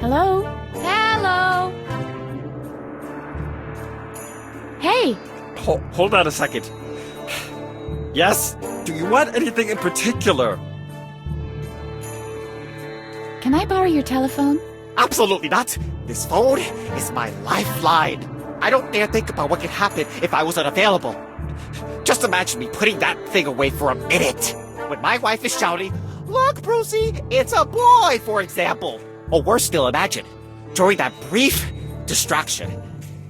Hello? Hello? Hey! Hold on a second. Yes? Do you want anything in particular? Can I borrow your telephone? Absolutely not. This phone is my lifeline. I don't dare think about what could happen if I was unavailable. Just imagine me putting that thing away for a minute. When my wife is shouting, "Look, Brucey, it's a boy," for example. Or worse still, imagine, during that brief distraction,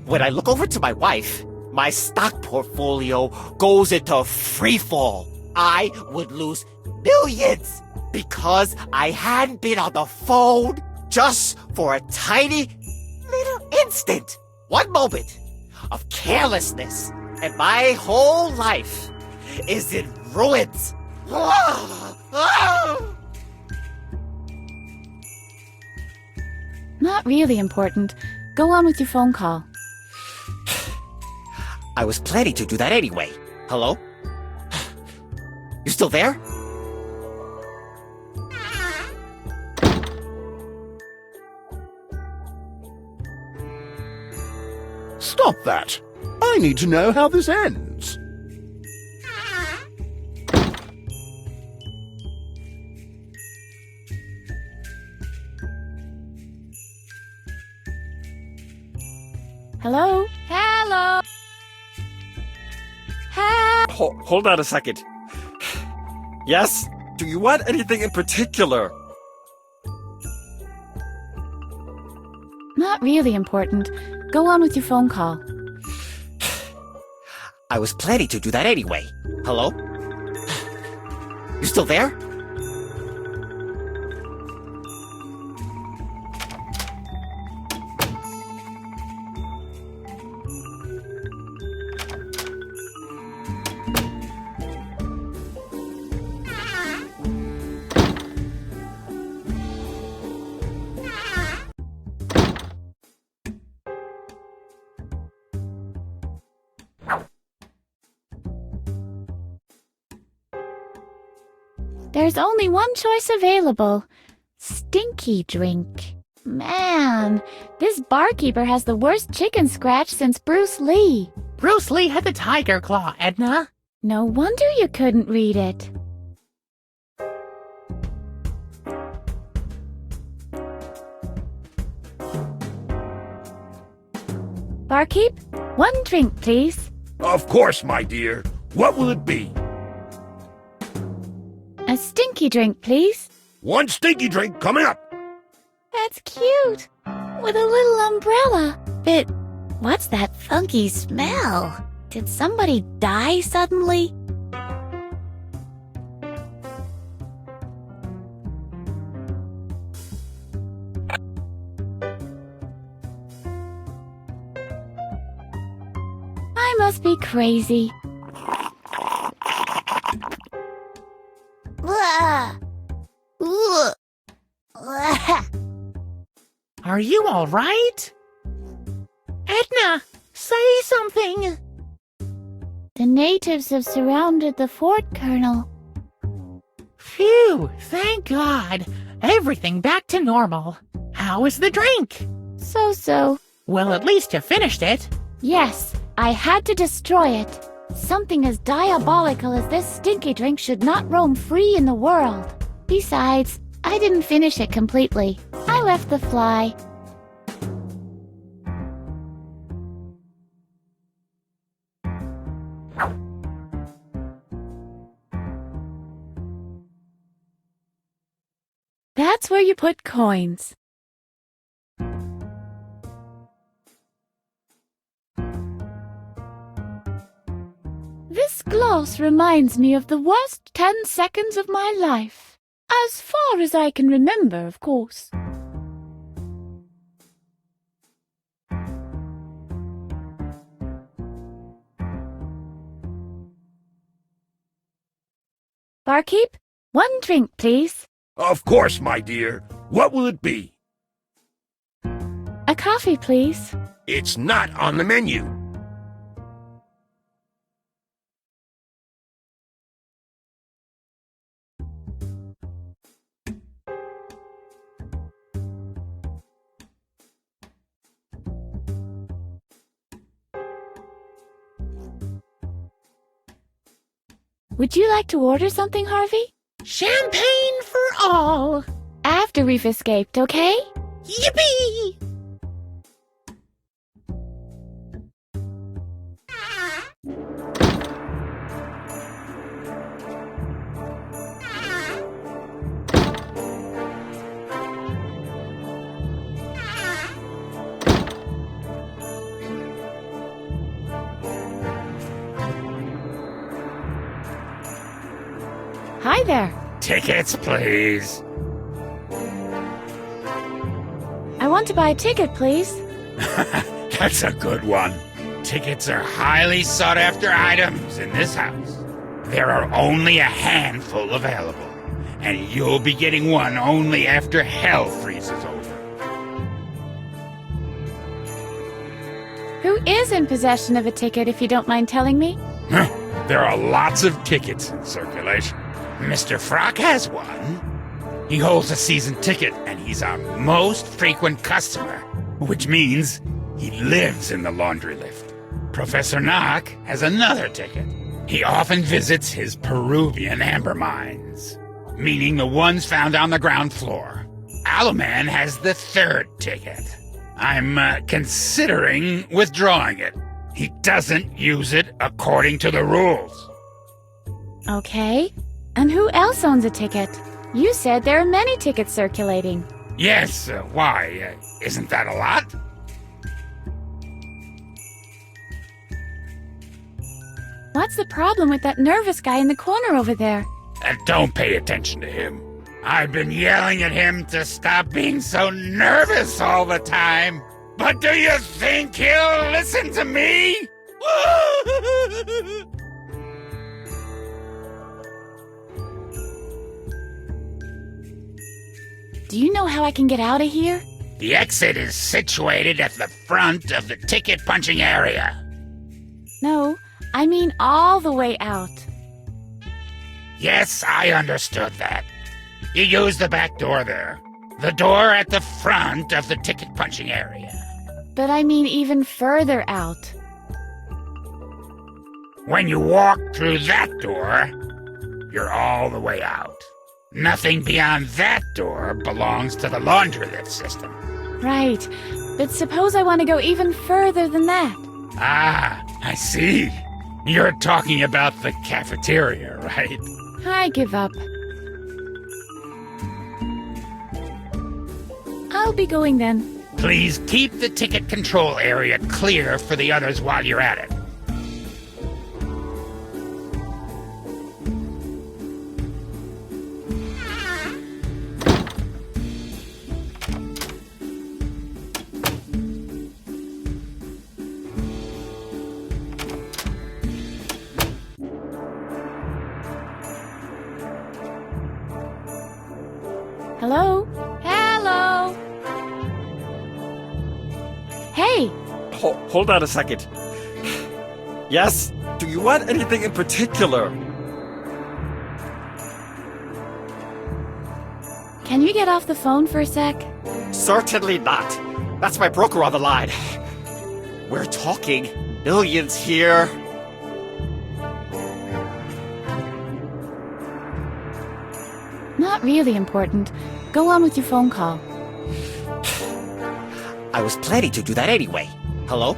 when I look over to my wife, my stock portfolio goes into freefall. I would lose millions because I hadn't been on the phone just for a tiny little instant. One moment of carelessness, and my whole life is in ruins. Not really important. Go on with your phone call. I was planning to do that anyway. Hello? You still there? Stop that! I need to know how this ends. Hello? Hello? Hold on a second. Yes? Do you want anything in particular? Not really important. Go on with your phone call. I was planning to do that anyway. Hello? You still there? There's only one choice available. Stinky drink. Man, this barkeeper has the worst chicken scratch since Bruce Lee. Bruce Lee had the tiger claw, Edna. No wonder you couldn't read it. Barkeep, one drink, please. Of course, my dear. What will it be? A stinky drink, please. One stinky drink coming up. That's cute. With a little umbrella. But what's that funky smell? Did somebody die suddenly? I must be crazy. Are you all right? Edna, say something. The natives have surrounded the fort, Colonel. Phew, thank God. Everything back to normal. How is the drink? So. Well, at least you finished it. Yes, I had to destroy it. Something as diabolical as this stinky drink should not roam free in the world. Besides, I didn't finish it completely. I left the fly. That's where you put coins. This gloss reminds me of the worst 10 seconds of my life. As far as I can remember, of course. Barkeep, one drink, please. Of course, my dear. What will it be? A coffee, please. It's not on the menu. Would you like to order something, Harvey? Champagne for all. After we've escaped, okay? Yippee! Hi there. Tickets, please. I want to buy a ticket, please. That's a good one. Tickets are highly sought after items in this house. There are only a handful available, and you'll be getting one only after hell freezes over. Who is in possession of a ticket, if you don't mind telling me? There are lots of tickets in circulation. Mr. Frock has one. He holds a season ticket, and he's our most frequent customer, which means he lives in the laundry lift. Professor Knock has another ticket. He often visits his Peruvian amber mines, meaning the ones found on the ground floor. Aloman has the third ticket. I'm considering withdrawing it. He doesn't use it according to the rules. Okay. And who else owns a ticket? You said there are many tickets circulating. Yes, why? Isn't that a lot? What's the problem with that nervous guy in the corner over there? Don't pay attention to him. I've been yelling at him to stop being so nervous all the time. But do you think he'll listen to me? Do you know how I can get out of here? The exit is situated at the front of the ticket punching area. No, I mean all the way out. Yes, I understood that. You use the back door there. The door at the front of the ticket punching area. But I mean even further out. When you walk through that door, you're all the way out. Nothing beyond that door belongs to the laundry lift system. Right, but suppose I want to go even further than that. Ah, I see. You're talking about the cafeteria, right? I give up. I'll be going then. Please keep the ticket control area clear for the others while you're at it. Hello? Hello? Hey, Hold on a second. Yes? Do you want anything in particular? can you get off the phone for a sec? Certainly not. That's my broker on the line. We're talking millions here. Not really important. Go on with your phone call. I was planning to do that anyway. Hello?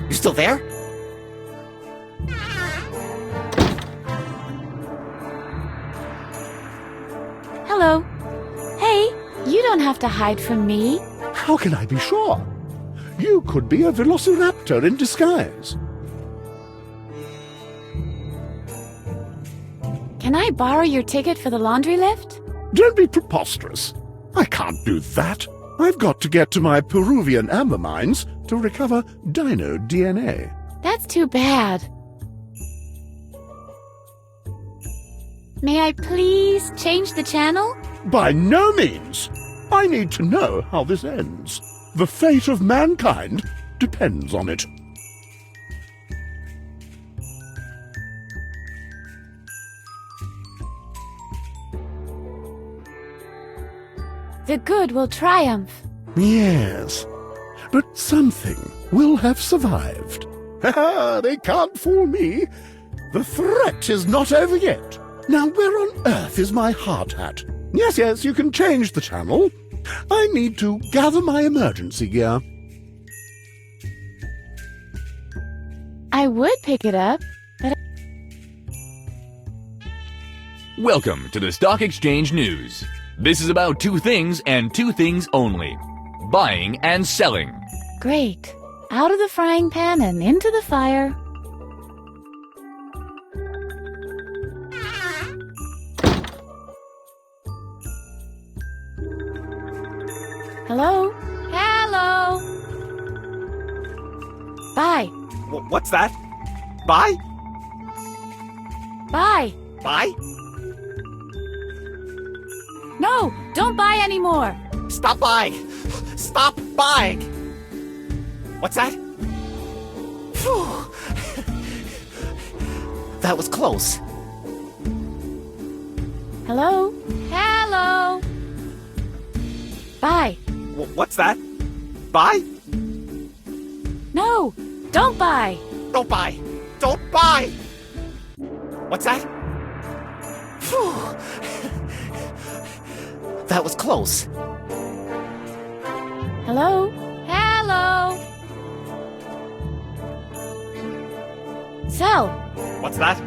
You still there? Hello? Hey, you don't have to hide from me. How can I be sure? You could be a velociraptor in disguise. Can I borrow your ticket for the laundry lift? Don't be preposterous. I can't do that. I've got to get to my Peruvian amber mines to recover dino DNA. That's too bad. May I please change the channel? By no means. I need to know how this ends. The fate of mankind depends on it. The good will triumph. Yes, but something will have survived. Ha ha! They can't fool me. The threat is not over yet. Now where on earth is my hard hat? Yes, you can change the channel. I need to gather my emergency gear. I would pick it up, but Welcome to the Stock Exchange News. This is about two things and two things only: buying and selling. great. Out of the frying pan and into the fire. Hello? Hello? Buy. What's that? Buy? Buy. Buy? No, don't buy anymore. Stop buying! Stop buying! What's that? Phew. That was close. Hello? Hello? Buy. What's that? Buy? No, don't buy. Don't buy! Don't buy! What's that? Phew. That was close. Hello? Hello? Sell. What's that?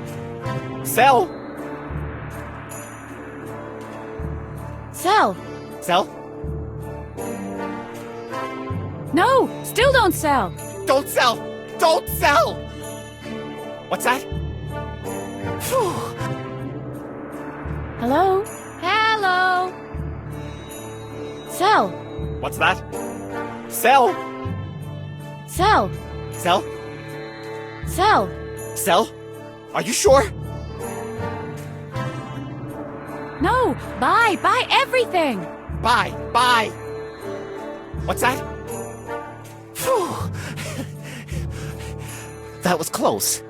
Sell! Sell. Sell? No, still don't sell. Don't sell! Don't sell! What's that? Phew. Hello? Hello? Sell. What's that? Sell! Sell. Sell? Sell. Sell? Are you sure? No, buy. Buy everything. Buy! Buy! What's that? Phew. That was close.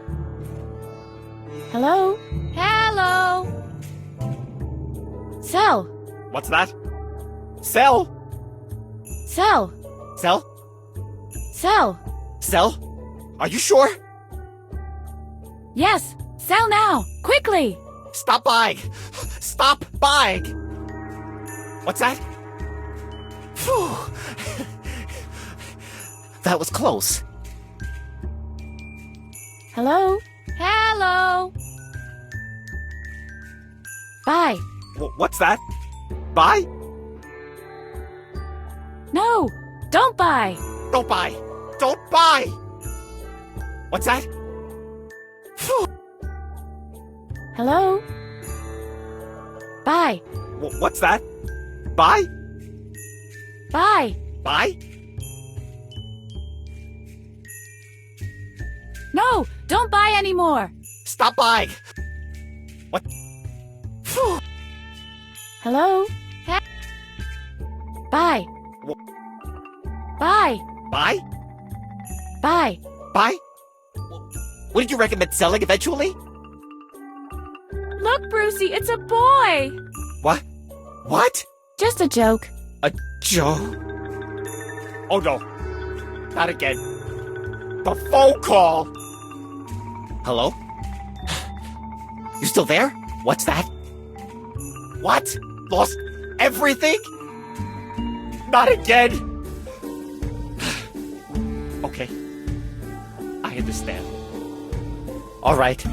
Hello? Hello? Sell. What's that? Sell! Sell. Sell? Sell. Sell? Are you sure? Yes, sell now. Quickly. Stop buying! Stop buying! What's that? Phew. That was close. Hello? Hello? Buy. What's that? Buy? No, don't buy. Don't buy! Don't buy! What's that? Phew. Hello? Buy. What's that? Buy? Buy. Buy? No, don't buy anymore. Stop buying! What? Phew. Hello? Buy. Buy. Buy? Buy. Buy? Wouldn't you recommend selling eventually? Look, Brucey, it's a boy. What? What? Just a joke. A joke? Oh no. Not again. The phone call! Hello? You still there? What's that? What? Lost everything? Not again! Okay. I understand. Alright.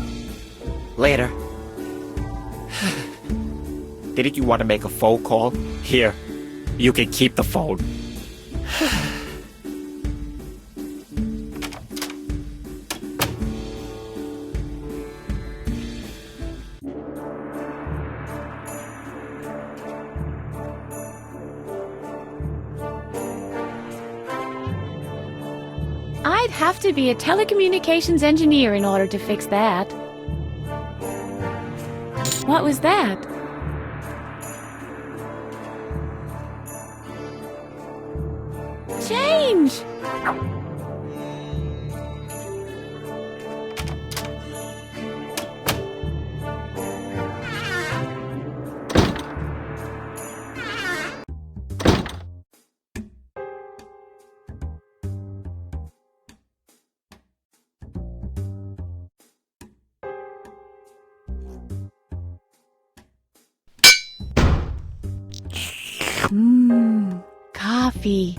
Later. Didn't you want to make a phone call? Here. You can keep the phone. I'd have to be a telecommunications engineer in order to fix that. What was that? Change! Coffee.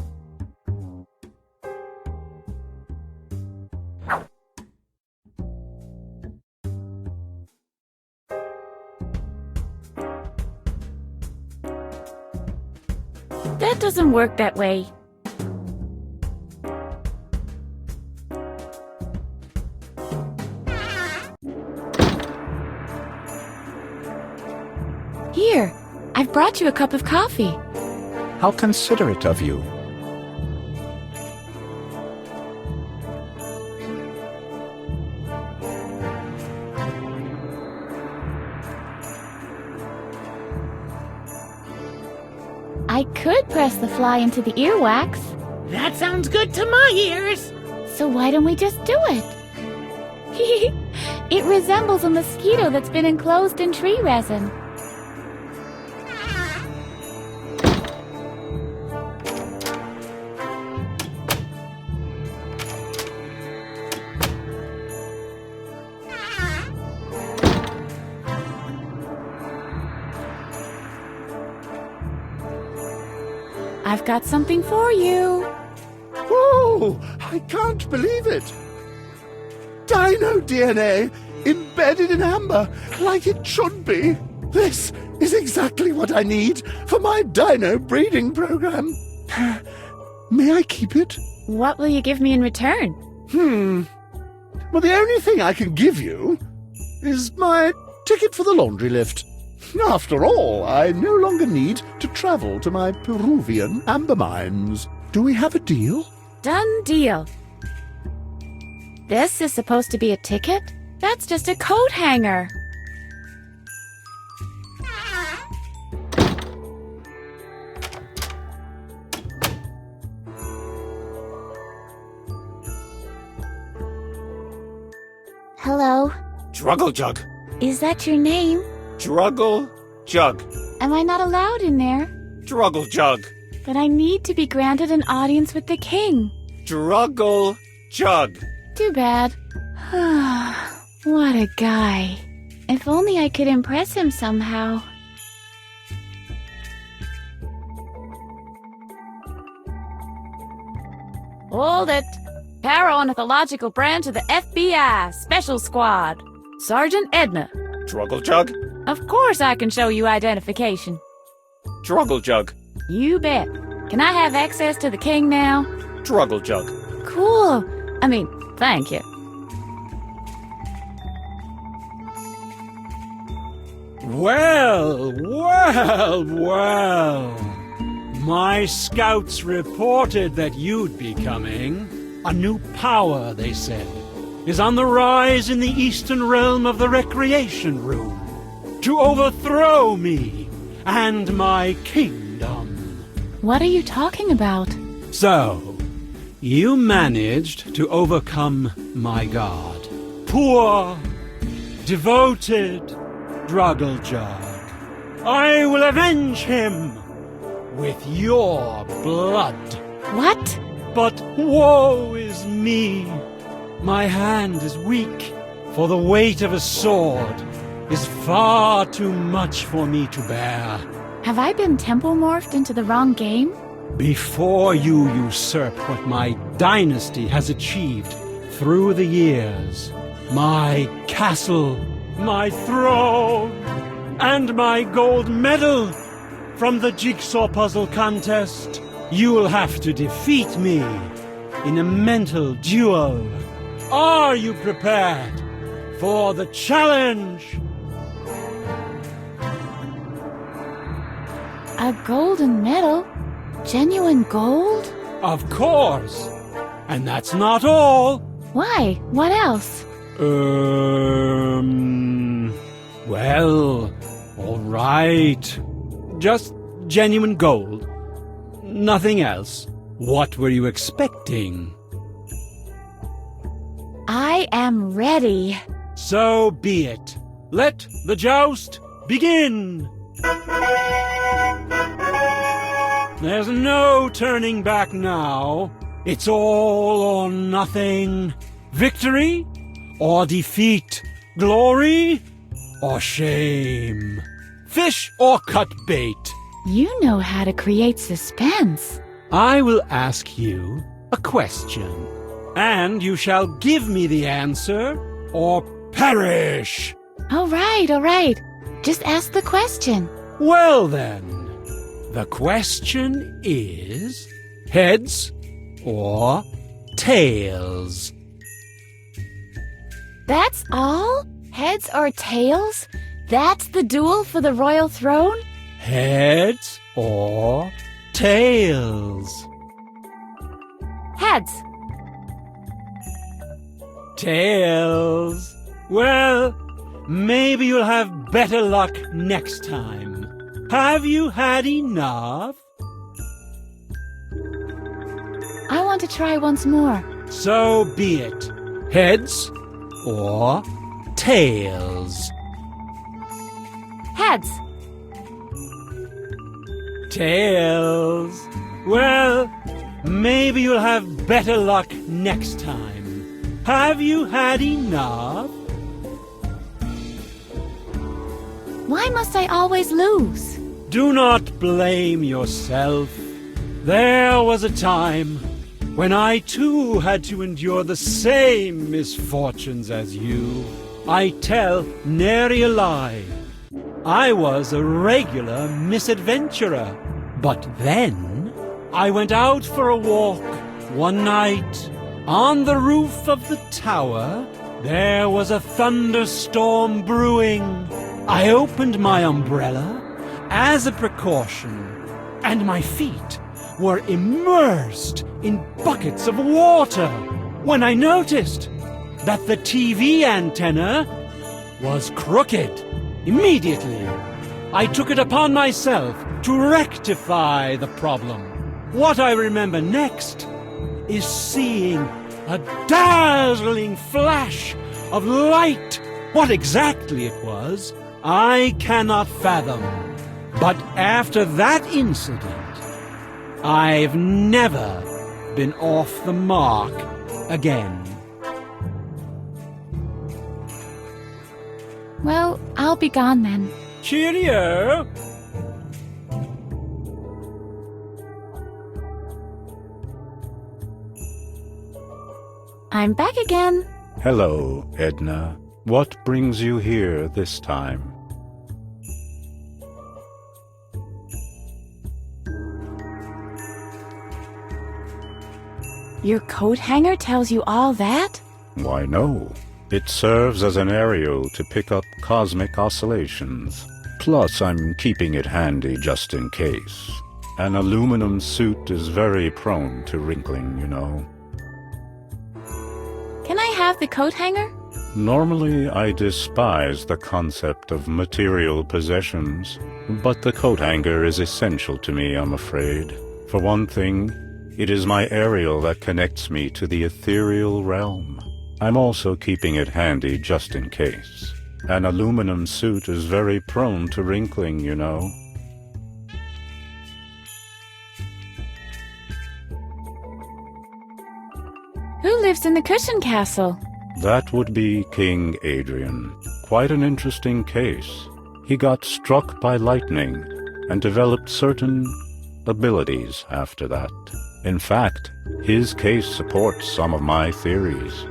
That doesn't work that way. Here, I've brought you a cup of coffee. How considerate of you. I could press the fly into the earwax. That sounds good to my ears. So why don't we just do it? It resembles a mosquito that's been enclosed in tree resin. I've got something for you. Oh, I can't believe it. Dino DNA embedded in amber, like it should be. This is exactly what I need for my dino breeding program. May I keep it? What will you give me in return? Well, the only thing I can give you is my ticket for the laundry lift. After all, I no longer need to travel to my Peruvian amber mines. Do we have a deal? Done deal. This is supposed to be a ticket? That's just a coat hanger. Hello. Druggle Jug. Is that your name? Druggle Jug. Am I not allowed in there? Druggle Jug. But I need to be granted an audience with the king. Druggle Jug. Too bad. What a guy. If only I could impress him somehow. Hold it. Paraornithological branch of the FBI, Special Squad. Sergeant Edna. Druggle Jug. Of course I can show you identification. Druggle Jug. You bet. Can I have access to the king now? Druggle Jug. Cool. Thank you. Well. My scouts reported that you'd be coming. A new power, they said, is on the rise in the eastern realm of the recreation room to overthrow me and my kingdom. What are you talking about? So, you managed to overcome my god. Poor, devoted Druggle Jug. I will avenge him with your blood. What? But woe is me. My hand is weak, for the weight of a sword is far too much for me to bear. Have I been temple morphed into the wrong game? Before you usurp what my dynasty has achieved through the years, my castle, my throne, and my gold medal from the jigsaw puzzle contest, you'll have to defeat me in a mental duel. Are you prepared for the challenge? A golden medal? Genuine gold? Of course. And that's not all. Why? What else? Well, all right. Just genuine gold. Nothing else. What were you expecting? I am ready. So be it. Let the joust begin. There's no turning back now. It's all or nothing. Victory or defeat. Glory or shame. Fish or cut bait. You know how to create suspense. I will ask you a question, and you shall give me the answer or perish. All right. Just ask the question. Well then, the question is heads or tails? That's all? Heads or tails? That's the duel for the royal throne? Heads or tails? Heads. Tails. Well, maybe you'll have better luck next time. Have you had enough? I want to try once more. So be it. Heads or tails? Heads. Tails. Well, maybe you'll have better luck next time. Have you had enough? Why must I always lose? Do not blame yourself. There was a time when I too had to endure the same misfortunes as you. I tell nary a lie. I was a regular misadventurer. But then I went out for a walk one night. On the roof of the tower, there was a thunderstorm brewing. I opened my umbrella as a precaution, and my feet were immersed in buckets of water when I noticed that the TV antenna was crooked. Immediately, I took it upon myself to rectify the problem. What I remember next is seeing a dazzling flash of light. What exactly it was, I cannot fathom. But after that incident, I've never been off the mark again. Well, I'll be gone then. Cheerio! I'm back again. Hello, Edna. What brings you here this time? Your coat hanger tells you all that? Why, no. It serves as an aerial to pick up cosmic oscillations. Plus, I'm keeping it handy just in case. An aluminum suit is very prone to wrinkling, you know. Can I have the coat hanger? Normally, I despise the concept of material possessions, but the coat hanger is essential to me, I'm afraid. For one thing, it is my aerial that connects me to the ethereal realm. I'm also keeping it handy just in case. An aluminum suit is very prone to wrinkling, you know. Who lives in the cushion castle? That would be King Adrian. Quite an interesting case. He got struck by lightning and developed certain abilities after that. In fact, his case supports some of my theories.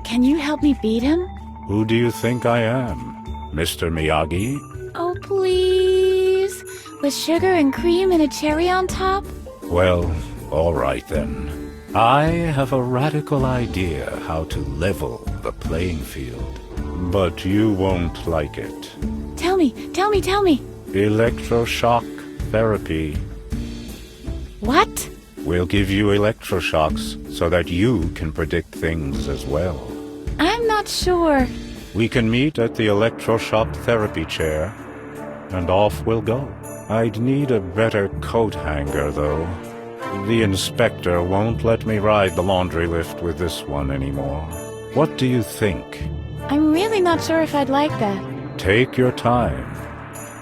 Can you help me beat him? Who do you think I am? Mr. Miyagi? Oh, please. With sugar and cream and a cherry on top? Well, all right then. I have a radical idea how to level the playing field. But you won't like it. Tell me. Electroshock therapy. What? We'll give you electroshocks so that you can predict things as well. I'm not sure. We can meet at the electroshock therapy chair, and off we'll go. I'd need a better coat hanger, though. The inspector won't let me ride the laundry lift with this one anymore. What do you think? I'm really not sure if I'd like that. Take your time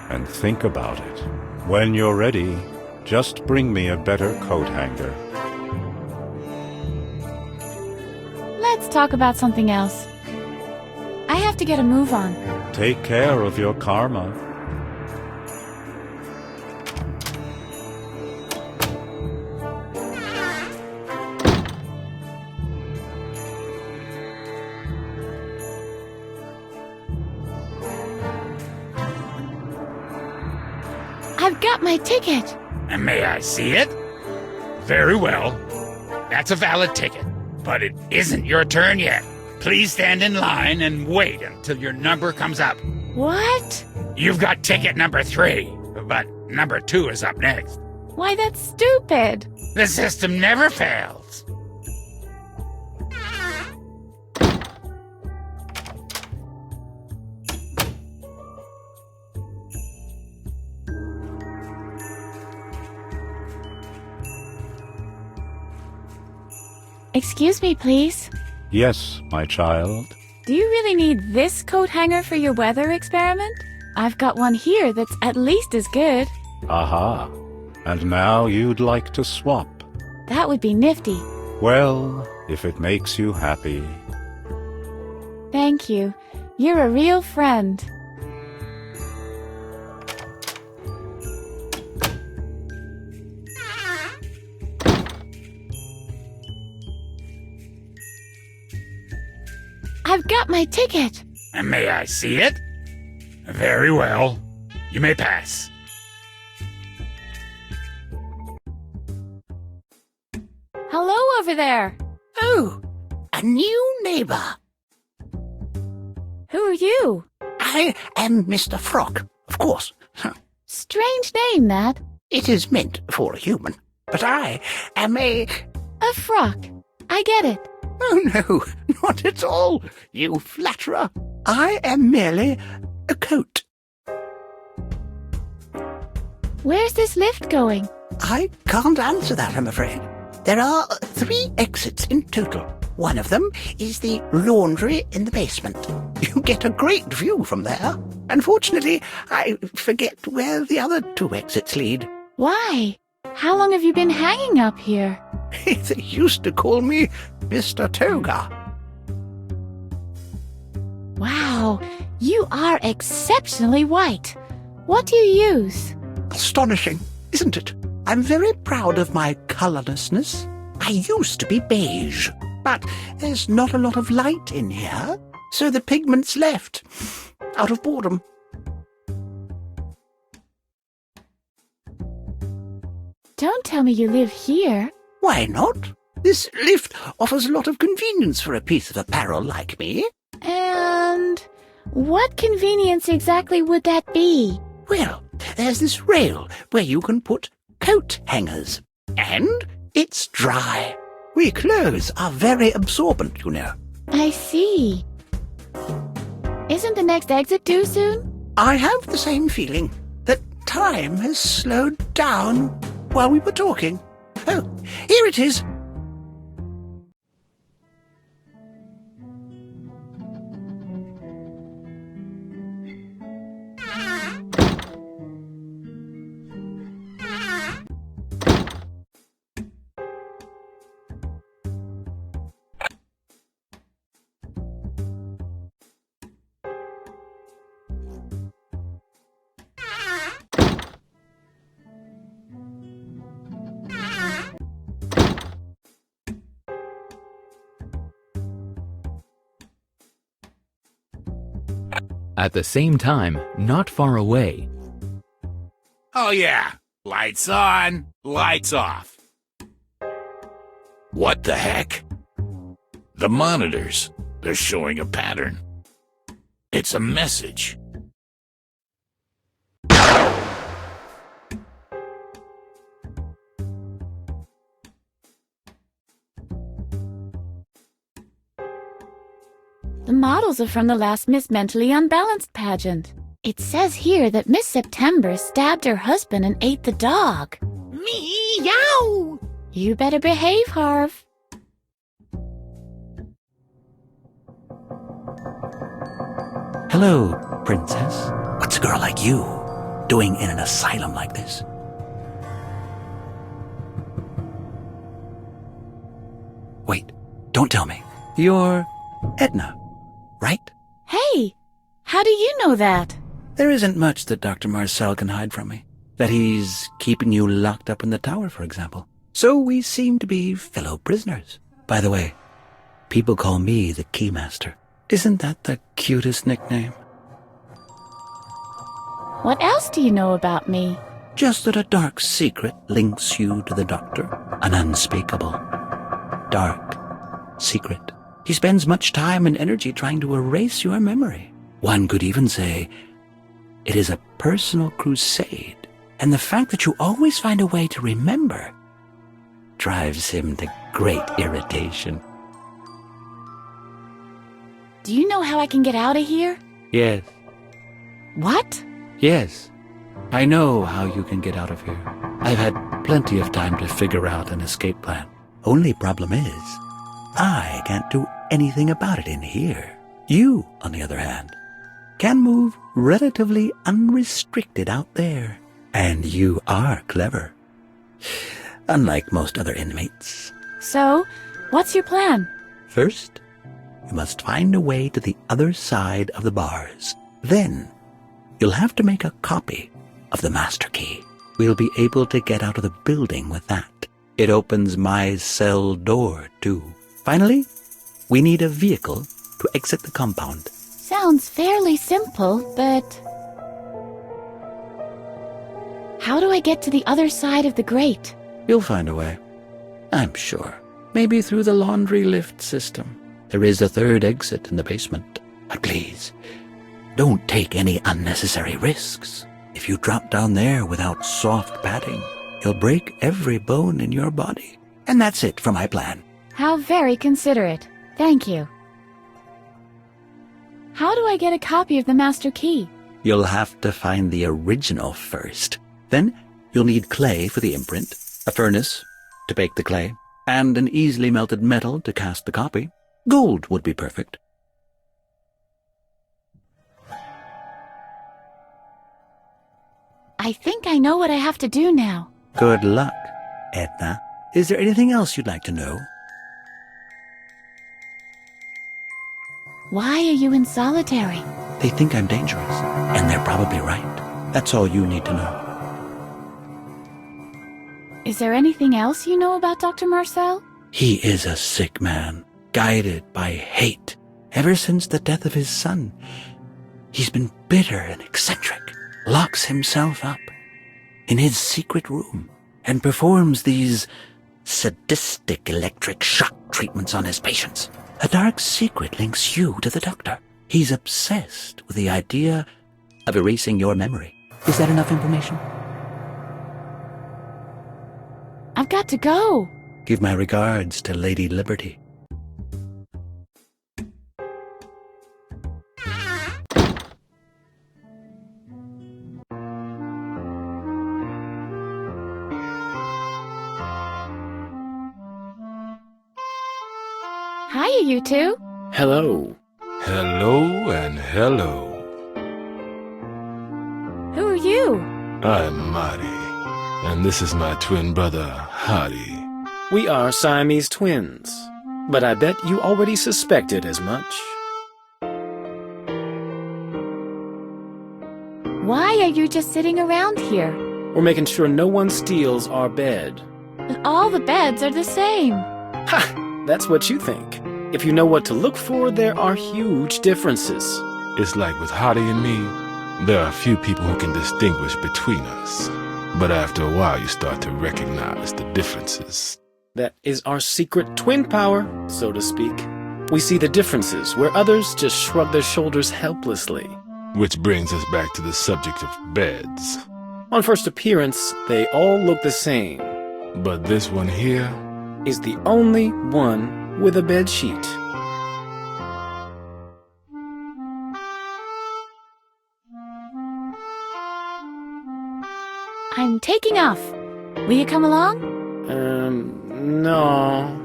and think about it. When you're ready, just bring me a better coat hanger. Let's talk about something else. I have to get a move on. Take care of your karma. I've got my ticket. And may I see it? Very well. That's a valid ticket, but it isn't your turn yet. Please stand in line and wait until your number comes up. What? You've got ticket number 3, but number 2 is up next. Why, that's stupid. The system never fails. Excuse me, please. Yes, my child. Do you really need this coat hanger for your weather experiment? I've got one here that's at least as good. Aha. And now you'd like to swap. That would be nifty. Well, if it makes you happy. Thank you. You're a real friend. I've got my ticket. And may I see it? Very well. You may pass. Hello over there. Oh, a new neighbor. Who are you? I am Mr. Frog, of course. Strange name, that. It is meant for a human, but I am a... A frock. I get it. Oh, no, not at all, you flatterer. I am merely a coat. Where's this lift going? I can't answer that, I'm afraid. There are 3 exits in total. One of them is the laundry in the basement. You get a great view from there. Unfortunately, I forget where the other 2 exits lead. Why? How long have you been hanging up here? They used to call me Mr. Toga. Wow, you are exceptionally white. What do you use? Astonishing, isn't it? I'm very proud of my colourlessness. I used to be beige, but there's not a lot of light in here, so the pigment's left, out of boredom. Don't tell me you live here. Why not? This lift offers a lot of convenience for a piece of apparel like me. And what convenience exactly would that be? Well, there's this rail where you can put coat hangers. And it's dry. We clothes are very absorbent, you know. I see. Isn't the next exit due soon? I have the same feeling that time has slowed down while we were talking. Oh, here it is. At the same time, not far away. Oh yeah, lights on, lights off. What the heck? The monitors, they're showing a pattern. It's a message. The models are from the last Miss Mentally Unbalanced pageant. It says here that Miss September stabbed her husband and ate the dog. Meow! You better behave, Harv. Hello, princess. What's a girl like you doing in an asylum like this? Wait, don't tell me. You're Edna, right? Hey, How do you know that? There isn't much that Dr. Marcel can hide from me. That he's keeping you locked up in the tower, for example. So we seem to be fellow prisoners. By the way, people call me the Keymaster. Isn't that the cutest nickname? What else do you know about me? Just that a dark secret links you to the Doctor. An unspeakable, dark secret. He spends much time and energy trying to erase your memory. One could even say it is a personal crusade. And the fact that you always find a way to remember drives him to great irritation. Do you know how I can get out of here? Yes, What? yes. I know how you can get out of here. I've had plenty of time to figure out an escape plan. Only problem is, I can't do anything about it in here. You, on the other hand, can move relatively unrestricted out there. And you are clever. Unlike most other inmates. So, what's your plan? First, you must find a way to the other side of the bars. Then, you'll have to make a copy of the master key. We'll be able to get out of the building with that. It opens my cell door, too. Finally, we need a vehicle to exit the compound. Sounds fairly simple, but... How do I get to the other side of the grate? You'll find a way. I'm sure. Maybe through the laundry lift system. There is a third exit in the basement. But please, don't take any unnecessary risks. If you drop down there without soft padding, you'll break every bone in your body. And that's it for my plan. How very considerate. Thank you. How do I get a copy of the master key? You'll have to find the original first. Then you'll need clay for the imprint, a furnace to bake the clay, and an easily melted metal to cast the copy. Gold would be perfect. I think I know what I have to do now. Good luck, Edna. Is there anything else you'd like to know? Why are you in solitary? They think I'm dangerous, and they're probably right. That's all you need to know. Is there anything else you know about Dr. Marcel? He is a sick man, guided by hate. Ever since the death of his son, he's been bitter and eccentric, locks himself up in his secret room, and performs these sadistic electric shock treatments on his patients. A dark secret links you to the Doctor. He's obsessed with the idea of erasing your memory. Is that enough information? I've got to go. Give my regards to Lady Liberty. Hiya, you two. Hello. Hello and hello. Who are you? I'm Marty, and this is my twin brother, Hadi. We are Siamese twins, but I bet you already suspected as much. Why are you just sitting around here? We're making sure no one steals our bed. But all the beds are the same. Ha! That's what you think. If you know what to look for, there are huge differences. It's like with Hadi and me, there are few people who can distinguish between us. But after a while, you start to recognize the differences. That is our secret twin power, so to speak. We see the differences where others just shrug their shoulders helplessly. Which brings us back to the subject of beds. On first appearance, they all look the same. But this one here is the only one with a bed sheet. I'm taking off. Will you come along? No.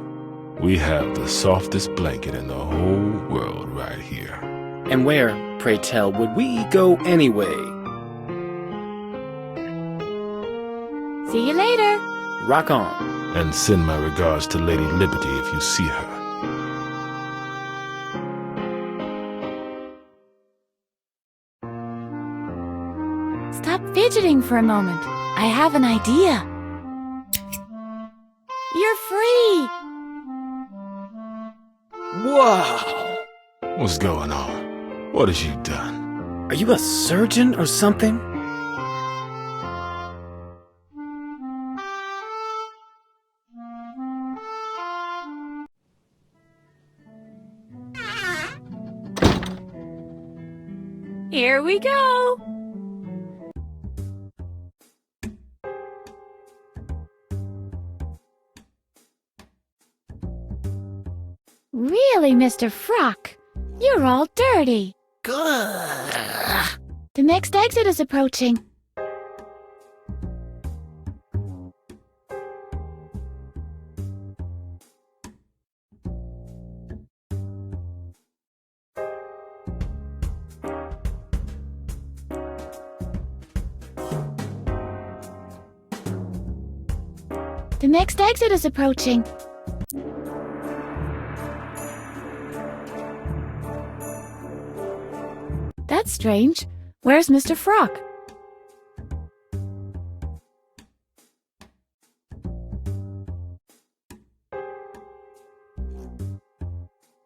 We have the softest blanket in the whole world right here. And where, pray tell, would we go anyway? See you later. Rock on. And send my regards to Lady Liberty if you see her. Stop fidgeting for a moment. I have an idea. You're free! Wow! What's going on? What have you done? Are you a surgeon or something? Here we go! Really, Mr. Frock? You're all dirty. Good. The next exit is approaching. The next exit is approaching. That's strange. Where's Mr. Frock?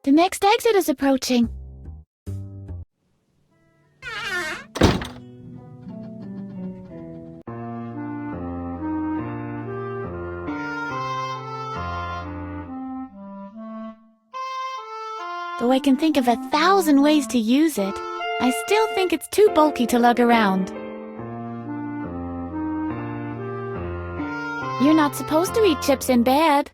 The next exit is approaching. Though I can think of 1,000 ways to use it, I still think it's too bulky to lug around. You're not supposed to eat chips in bed.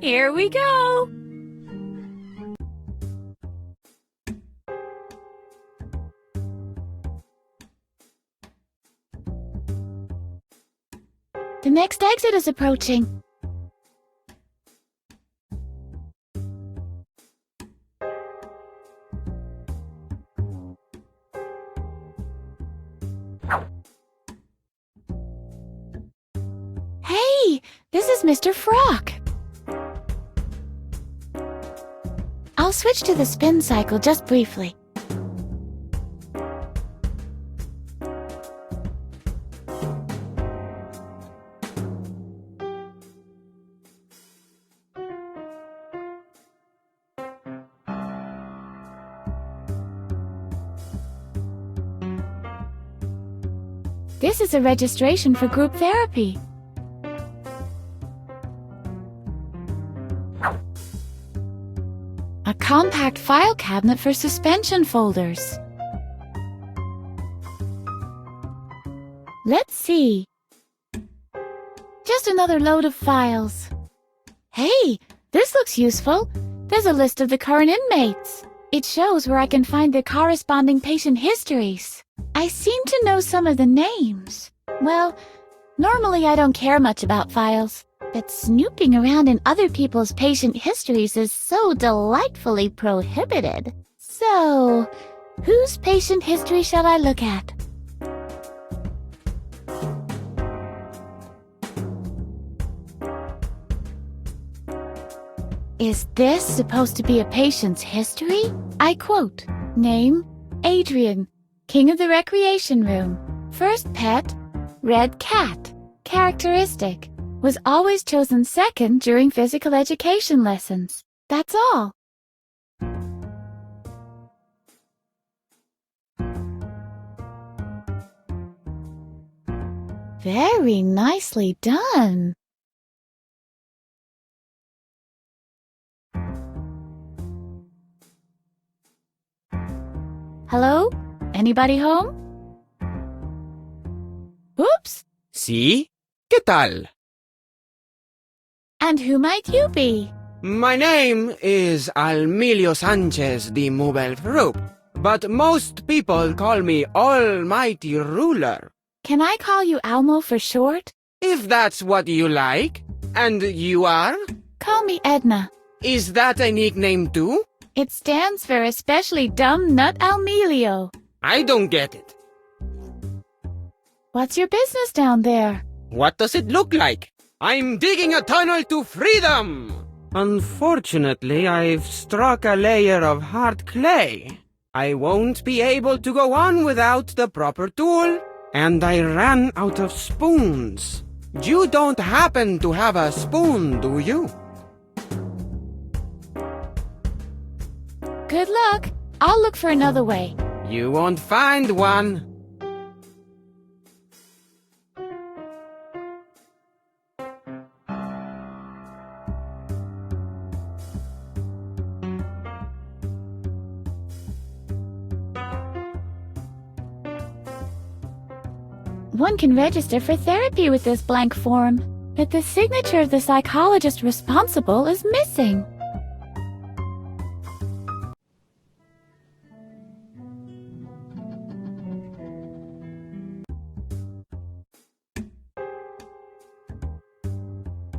Here we go! The next exit is approaching. Hey, this is Mr. Frock. I'll switch to the spin cycle just briefly. This is a registration for group therapy. A compact file cabinet for suspension folders. Let's see. Just another load of files. Hey, this looks useful. There's a list of the current inmates. It shows where I can find the corresponding patient histories. I seem to know some of the names. Well, normally I don't care much about files, but snooping around in other people's patient histories is so delightfully prohibited. So, whose patient history shall I look at? Is this supposed to be a patient's history? I quote, name, Adrian, king of the recreation room. First pet, red cat. Characteristic, was always chosen second during physical education lessons. That's all. Very nicely done. Hello? Anybody home? Oops. ¿Sí? ¿Qué tal? And who might you be? My name is Almilio Sanchez de Mubelfrup, but most people call me Almighty Ruler. Can I call you Almo for short? If that's what you like. And you are? Call me Edna. Is that a nickname too? It stands for Especially Dumb Nut Almilio. I don't get it. What's your business down there? What does it look like? I'm digging a tunnel to freedom! Unfortunately, I've struck a layer of hard clay. I won't be able to go on without the proper tool, and I ran out of spoons. You don't happen to have a spoon, do you? Good luck. I'll look for another way. You won't find one. One can register for therapy with this blank form, but the signature of the psychologist responsible is missing.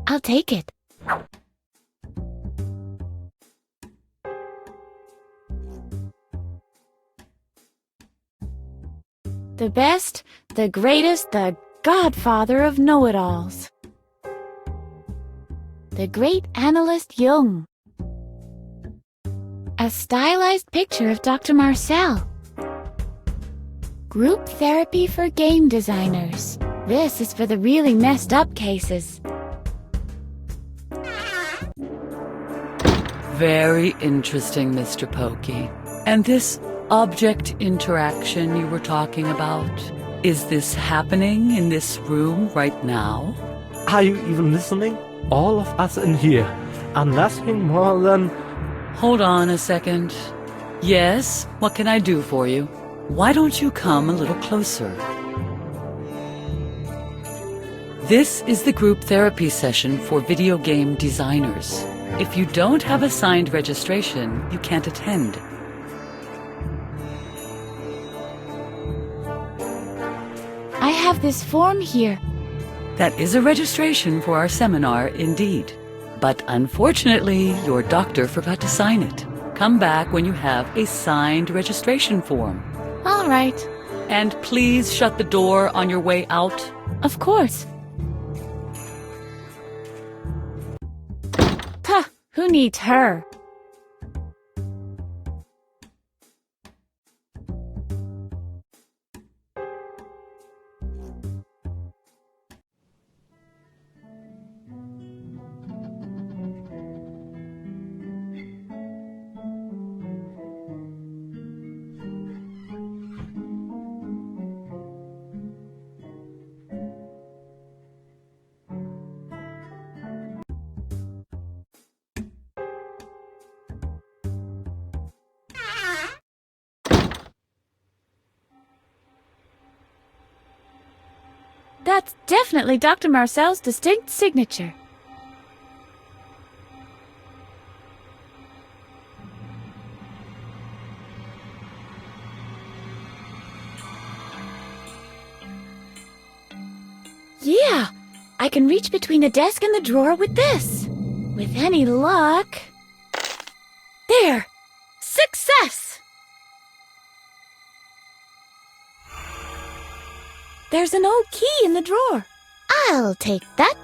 I'll take it. The best, the greatest, the godfather of know-it-alls. The great analyst Jung. A stylized picture of Dr. Marcel. Group therapy for game designers. This is for the really messed up cases. Very interesting, Mr. Pokey. And this object interaction you were talking about, is this happening in this room right now? Are you even listening? All of us in here are nothing more than... Hold on a second. Yes, what can I do for you? Why don't you come a little closer? This is the group therapy session for video game designers. If you don't have a signed registration, you can't attend. I have this form here. That is a registration for our seminar, indeed. But unfortunately, your doctor forgot to sign it. Come back when you have a signed registration form. All right. And please shut the door on your way out. Of course. Puh, who needs her? That's definitely Dr. Marcel's distinct signature. Yeah, I can reach between the desk and the drawer with this. With any luck... There! Success! There's an old key in the drawer. I'll take that.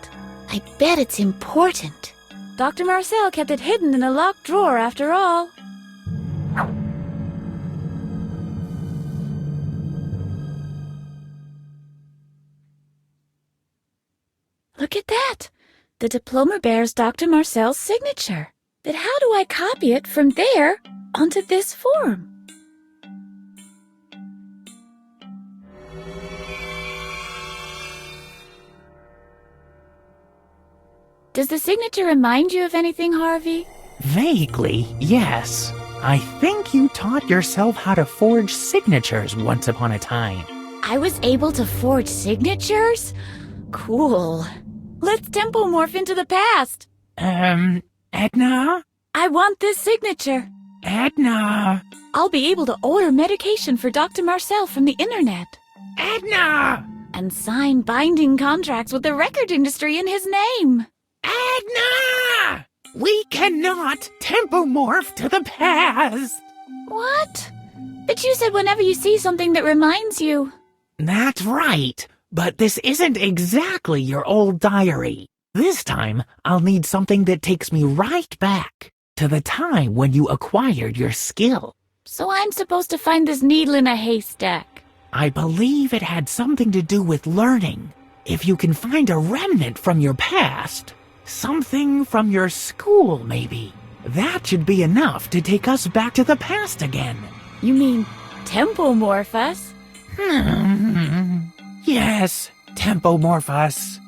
I bet it's important. Dr. Marcel kept it hidden in a locked drawer after all. Look at that. The diploma bears Dr. Marcel's signature. But how do I copy it from there onto this form? Does the signature remind you of anything, Harvey? Vaguely, yes. I think you taught yourself how to forge signatures once upon a time. I was able to forge signatures? Cool. Let's tempomorph into the past. Edna? I want this signature. Edna! I'll be able to order medication for Dr. Marcel from the internet. Edna! And sign binding contracts with the record industry in his name. Edna! We cannot tempomorph to the past! What? But you said whenever you see something that reminds you. That's right. But this isn't exactly your old diary. This time, I'll need something that takes me right back to the time when you acquired your skill. So I'm supposed to find this needle in a haystack. I believe it had something to do with learning. If you can find a remnant from your past, something from your school maybe, that should be enough to take us back to the past again. You mean Tempomorphos? Yes, Tempomorphos.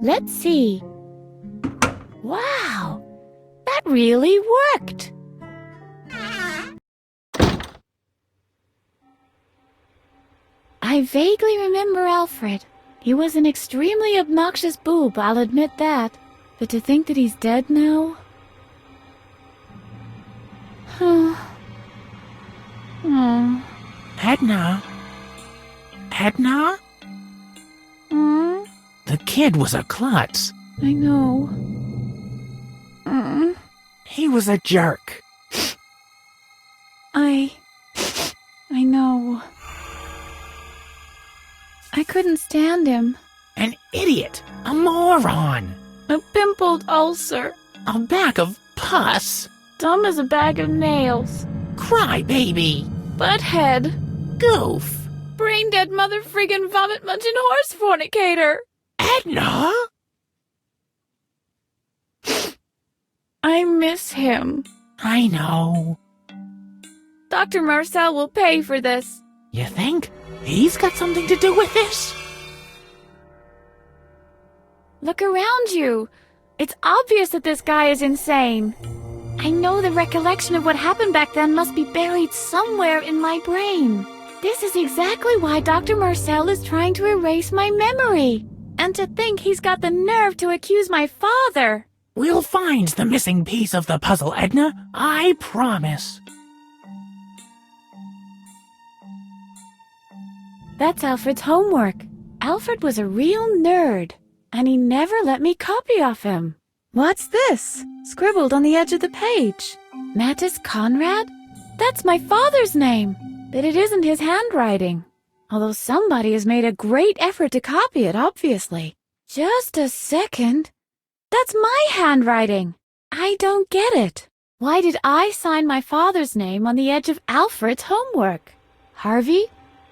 Let's see. Wow, that really worked. I vaguely remember Alfred. He was an extremely obnoxious boob, I'll admit that. But to think that he's dead now? Edna? Edna? The kid was a klutz. I know. He was a jerk. I know. I couldn't stand him. An idiot. A moron. A pimpled ulcer. A bag of pus. Dumb as a bag of nails. Cry baby. Butthead. Goof. Brain dead mother friggin' vomit munching horse fornicator. Edna? I miss him. I know. Dr. Marcel will pay for this. You think? He's got something to do with this? Look around you. It's obvious that this guy is insane. I know the recollection of what happened back then must be buried somewhere in my brain. This is exactly why Dr. Marcel is trying to erase my memory. And to think he's got the nerve to accuse my father. We'll find the missing piece of the puzzle, Edna. I promise. That's Alfred's homework. Alfred was a real nerd, and he never let me copy off him. What's this? Scribbled on the edge of the page. Mattis Conrad? That's my father's name, but it isn't his handwriting. Although somebody has made a great effort to copy it, obviously. Just a second. That's my handwriting. I don't get it. Why did I sign my father's name on the edge of Alfred's homework? Harvey,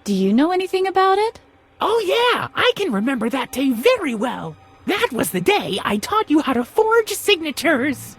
do you know anything about it? Oh yeah, I can remember that day very well. That was the day I taught you how to forge signatures.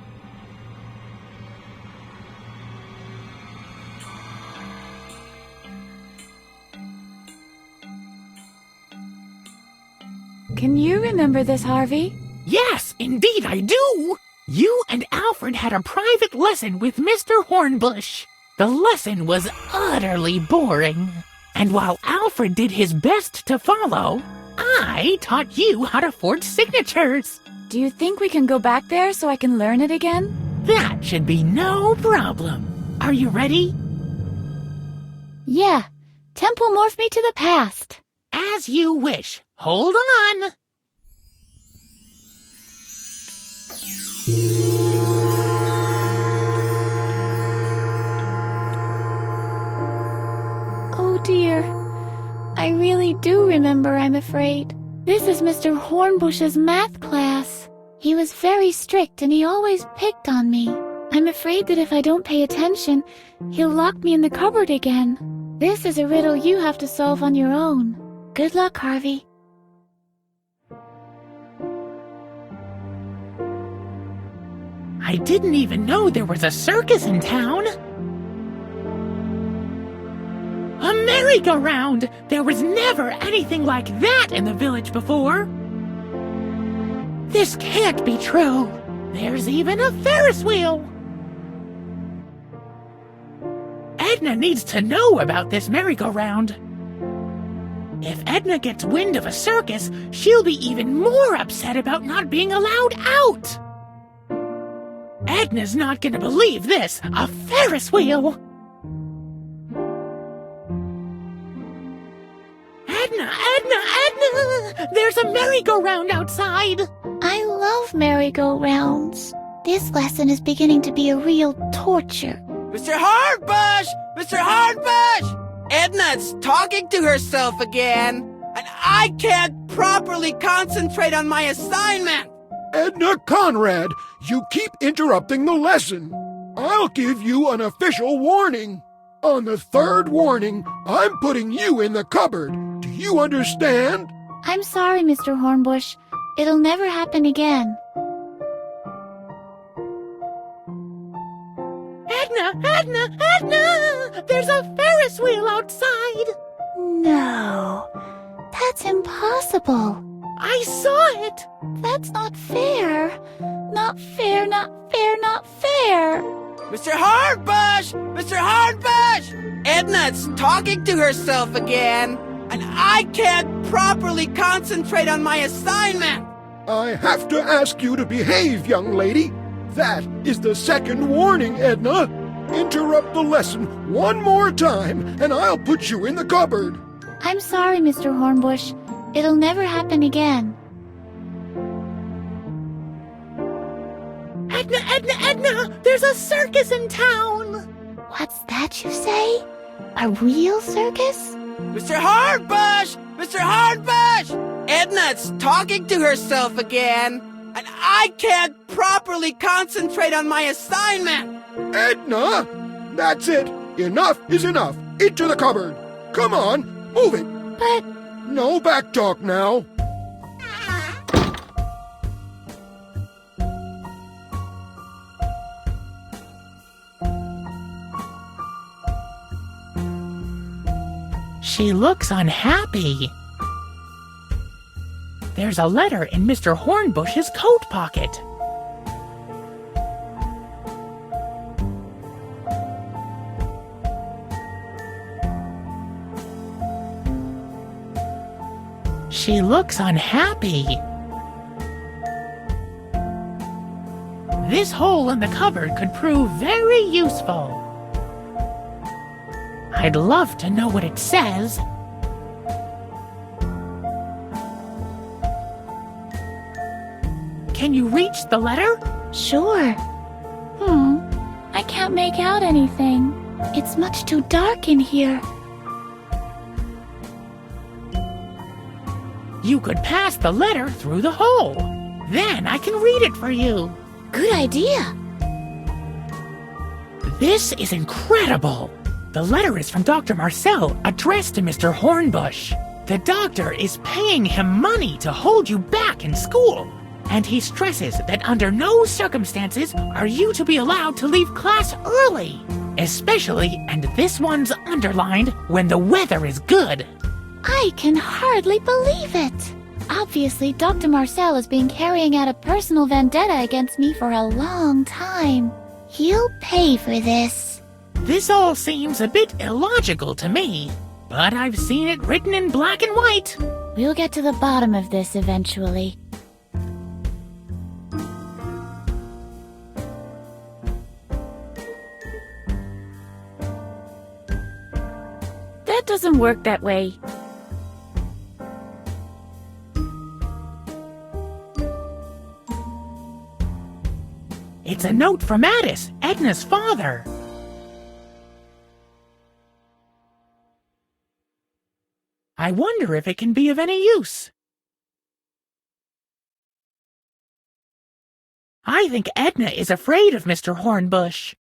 Can you remember this, Harvey? Yes, indeed I do. You and Alfred had a private lesson with Mr. Hornbush. The lesson was utterly boring. And while Alfred did his best to follow, I taught you how to forge signatures. Do you think we can go back there so I can learn it again? That should be no problem. Are you ready? Yeah. Temple morph me to the past. As you wish. Hold on. Oh dear. I really do remember, I'm afraid. This is Mr. Hornbush's math class. He was very strict and he always picked on me. I'm afraid that if I don't pay attention, he'll lock me in the cupboard again. This is a riddle you have to solve on your own. Good luck, Harvey. I didn't even know there was a circus in town. A merry-go-round! There was never anything like that in the village before. This can't be true. There's even a Ferris wheel. Edna needs to know about this merry-go-round. If Edna gets wind of a circus, she'll be even more upset about not being allowed out. Edna's not gonna believe this. A Ferris wheel! Edna! There's a merry-go-round outside! I love merry-go-rounds. This lesson is beginning to be a real torture. Mr. Hardbush! Mr. Hardbush! Edna's talking to herself again, and I can't properly concentrate on my assignment! Edna Conrad, you keep interrupting the lesson. I'll give you an official warning. On the third warning, I'm putting you in the cupboard. Do you understand? I'm sorry, Mr. Hornbush. It'll never happen again. Edna! There's a Ferris wheel outside! No, that's impossible. I saw it! That's not fair. Not fair, not fair, not fair. Mr. Hardbush! Mr. Hardbush! Edna's talking to herself again, and I can't properly concentrate on my assignment! I have to ask you to behave, young lady. That is the second warning, Edna. Interrupt the lesson one more time, and I'll put you in the cupboard. I'm sorry, Mr. Hornbush. It'll never happen again. Edna! There's a circus in town! What's that you say? A real circus? Mr. Hardbush! Mr. Hardbush! Edna's talking to herself again, and I can't properly concentrate on my assignment! Edna! That's it! Enough is enough! Into the cupboard! Come on, move it! But... No back talk now! She looks unhappy. There's a letter in Mr. Hornbush's coat pocket. She looks unhappy. This hole in the cupboard could prove very useful. I'd love to know what it says. Can you reach the letter? Sure. I can't make out anything. It's much too dark in here. You could pass the letter through the hole. Then I can read it for you. Good idea. This is incredible. The letter is from Dr. Marcel, addressed to Mr. Hornbush. The doctor is paying him money to hold you back in school. And he stresses that under no circumstances are you to be allowed to leave class early. Especially, and this one's underlined, when the weather is good. I can hardly believe it. Obviously, Dr. Marcel has been carrying out a personal vendetta against me for a long time. He'll pay for this. This all seems a bit illogical to me, but I've seen it written in black and white. We'll get to the bottom of this eventually. That doesn't work that way. It's a note from Addis, Edna's father. I wonder if it can be of any use. I think Edna is afraid of Mr. Hornbush.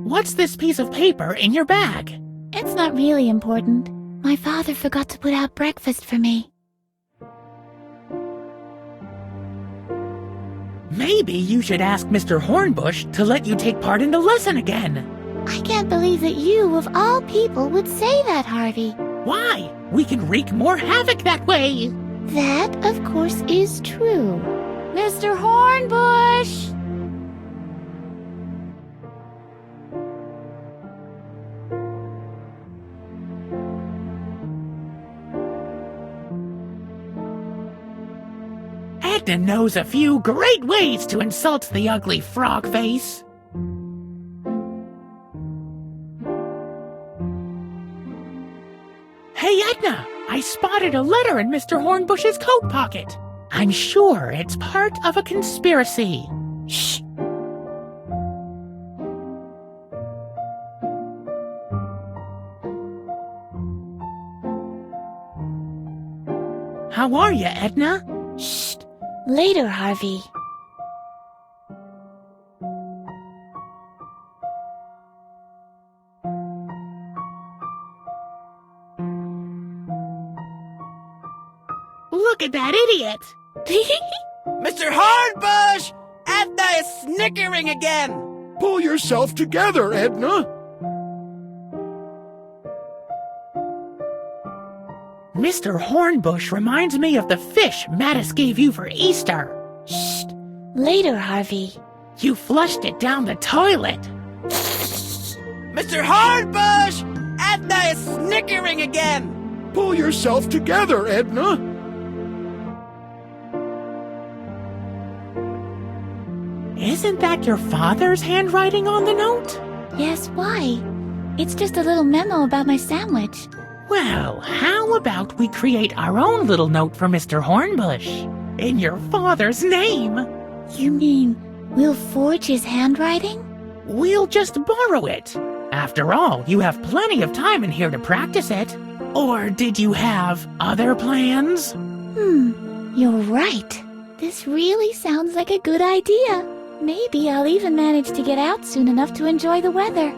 What's this piece of paper in your bag? It's not really important. My father forgot to put out breakfast for me. Maybe you should ask Mr. Hornbush to let you take part in the lesson again. I can't believe that you, of all people, would say that, Harvey. Why? We can wreak more havoc that way. That, of course, is true. Mr. Hornbush! Edna knows a few great ways to insult the ugly frog face. Hey, Edna! I spotted a letter in Mr. Hornbush's coat pocket. I'm sure it's part of a conspiracy. Shh! How are you, Edna? Shh! Later, Harvey. Look at that idiot! Mr. Hornbush! Edna is snickering again! Pull yourself together, Edna! Mr. Hornbush reminds me of the fish Mattis gave you for Easter. Shh! Later, Harvey. You flushed it down the toilet. Mr. Hornbush! Edna is snickering again! Pull yourself together, Edna! Isn't that your father's handwriting on the note? Yes, why? It's just a little memo about my sandwich. Well, how about we create our own little note for Mr. Hornbush? In your father's name. You mean we'll forge his handwriting? We'll just borrow it. After all, you have plenty of time in here to practice it. Or did you have other plans? You're right. This really sounds like a good idea. Maybe I'll even manage to get out soon enough to enjoy the weather.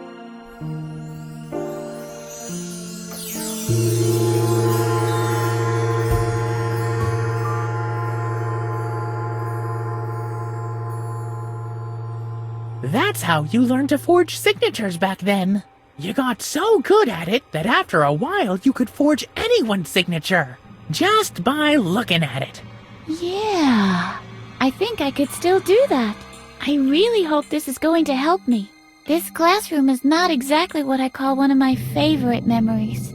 That's how you learned to forge signatures back then. You got so good at it that after a while you could forge anyone's signature, just by looking at it. Yeah, I think I could still do that. I really hope this is going to help me. This classroom is not exactly what I call one of my favorite memories.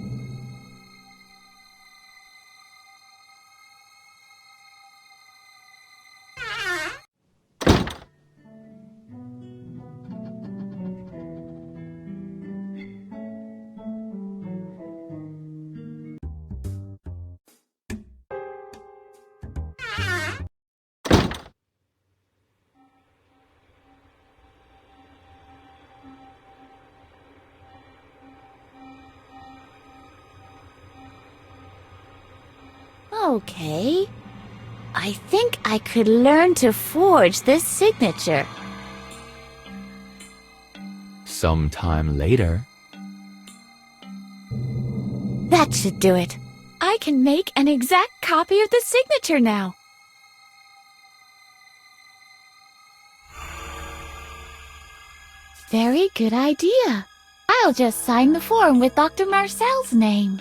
Okay. I think I could learn to forge this signature. Sometime later. That should do it. I can make an exact copy of the signature now. Very good idea. I'll just sign the form with Dr. Marcel's name.